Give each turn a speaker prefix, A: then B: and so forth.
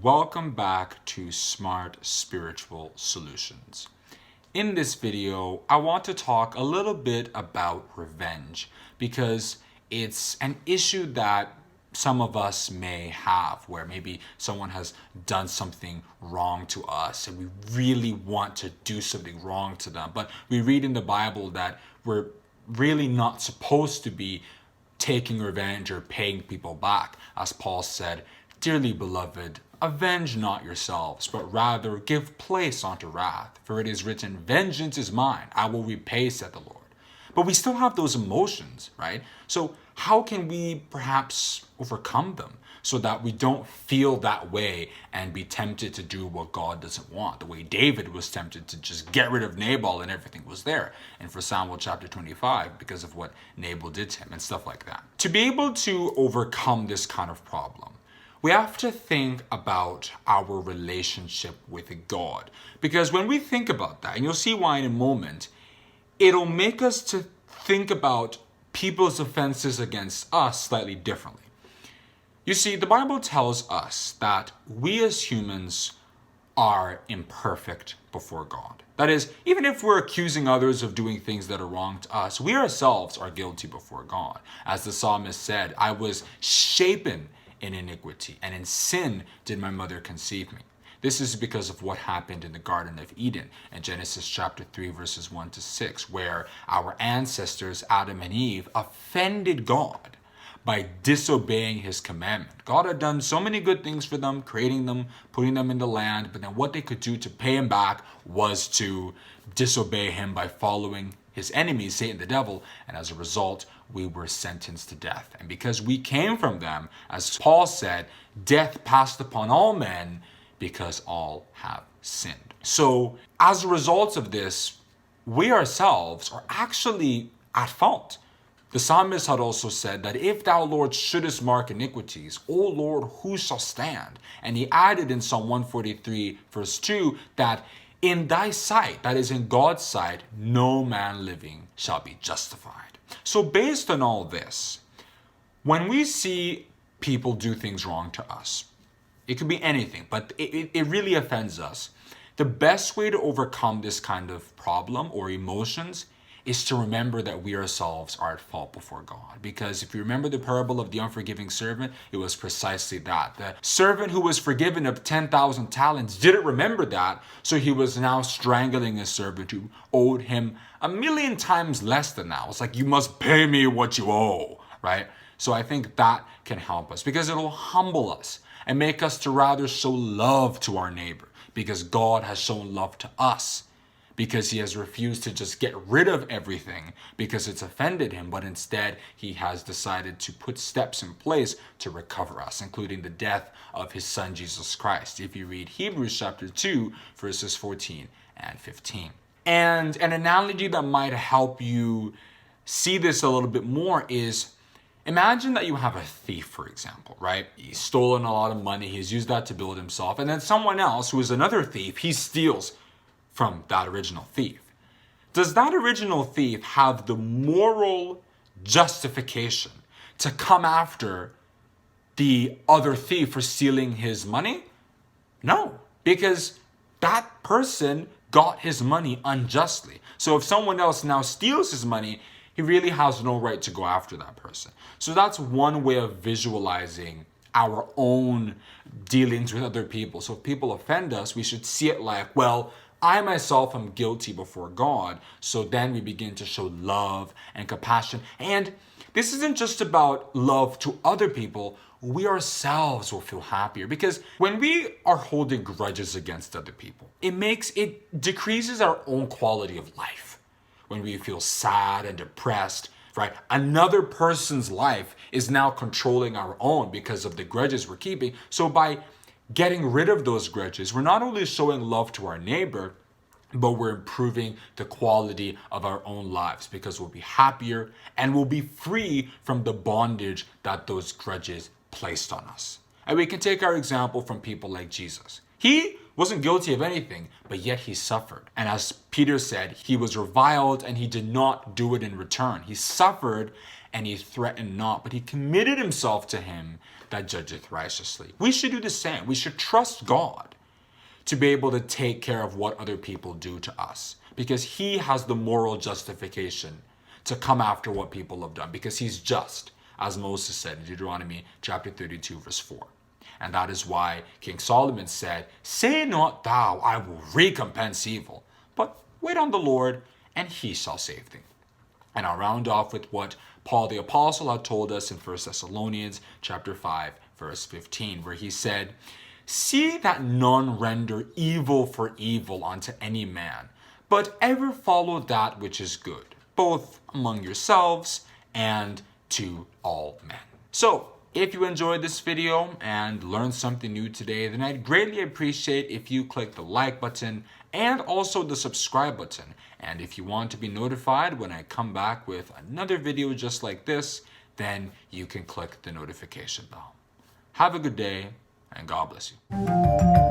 A: Welcome back to Smart Spiritual Solutions. In this video, I want to talk a little bit about revenge because it's an issue that some of us may have where maybe someone has done something wrong to us and we really want to do something wrong to them. But we read in the Bible that we're really not supposed to be taking revenge or paying people back. As Paul said, "Dearly beloved, avenge not yourselves, but rather give place unto wrath. For it is written, Vengeance is mine, I will repay, said the Lord." But we still have those emotions, right? So how can we perhaps overcome them so that we don't feel that way and be tempted to do what God doesn't want? The way David was tempted to just get rid of Nabal and everything was there. And for Samuel chapter 25, because of what Nabal did to him and stuff like that. To be able to overcome this kind of problem, we have to think about our relationship with God. Because when we think about that, and you'll see why in a moment, it'll make us to think about people's offenses against us slightly differently. You see, the Bible tells us that we as humans are imperfect before God. That is, even if we're accusing others of doing things that are wrong to us, we ourselves are guilty before God. As the psalmist said, "I was shapen in iniquity, and in sin did my mother conceive me." This is because of what happened in the Garden of Eden in Genesis chapter 3, verses 1 to 6, where our ancestors, Adam and Eve, offended God by disobeying his commandment. God had done so many good things for them, creating them, putting them in the land, but then what they could do to pay him back was to disobey him by following his enemy, Satan the devil, and as a result, we were sentenced to death. And because we came from them, as Paul said, death passed upon all men because all have sinned. So as a result of this, we ourselves are actually at fault. The psalmist had also said that if thou, Lord, shouldest mark iniquities, O Lord, who shall stand? And he added in Psalm 143, verse 2, that in thy sight, that is in God's sight, no man living shall be justified. So based on all this, when we see people do things wrong to us, it could be anything, but it really offends us. The best way to overcome this kind of problem or emotions is to remember that we ourselves are at fault before God. Because if you remember the parable of the unforgiving servant, it was precisely that. The servant who was forgiven of 10,000 talents didn't remember that, so he was now strangling a servant who owed him 1,000,000 times less than that. It's like, you must pay me what you owe, right? So I think that can help us because it'll humble us and make us to rather show love to our neighbor because God has shown love to us. Because he has refused to just get rid of everything because it's offended him, but instead he has decided to put steps in place to recover us, including the death of his son Jesus Christ, if you read Hebrews chapter 2, verses 14 and 15. And an analogy that might help you see this a little bit more is, imagine that you have a thief, for example, right? He's stolen a lot of money, he's used that to build himself, and then someone else who is another thief, he steals from that original thief. Does that original thief have the moral justification to come after the other thief for stealing his money? No, because that person got his money unjustly. So if someone else now steals his money, he really has no right to go after that person. So that's one way of visualizing our own dealings with other people. So if people offend us, we should see it like, well, I myself am guilty before God. So then we begin to show love and compassion. And this isn't just about love to other people. We ourselves will feel happier because when we are holding grudges against other people, it decreases our own quality of life. When we feel sad and depressed, right? Another person's life is now controlling our own because of the grudges we're keeping. So by getting rid of those grudges, we're not only showing love to our neighbor, but we're improving the quality of our own lives because we'll be happier and we'll be free from the bondage that those grudges placed on us. And we can take our example from people like Jesus. He wasn't guilty of anything, but yet he suffered. And as Peter said, he was reviled and he did not do it in return. He suffered and he threatened not, but he committed himself to him that judgeth righteously. We should do the same. We should trust God to be able to take care of what other people do to us, because he has the moral justification to come after what people have done, because he's just, as Moses said in Deuteronomy chapter 32, verse 4. And that is why King Solomon said, "Say not thou, I will recompense evil, but wait on the Lord, and he shall save thee." And I'll round off with what Paul the Apostle had told us in 1 Thessalonians chapter 5, verse 15, where he said, "See that none render evil for evil unto any man, but ever follow that which is good, both among yourselves and to all men." So, if you enjoyed this video and learned something new today, then I'd greatly appreciate if you click the like button and also the subscribe button. And if you want to be notified when I come back with another video just like this, then you can click the notification bell. Have a good day, and God bless you.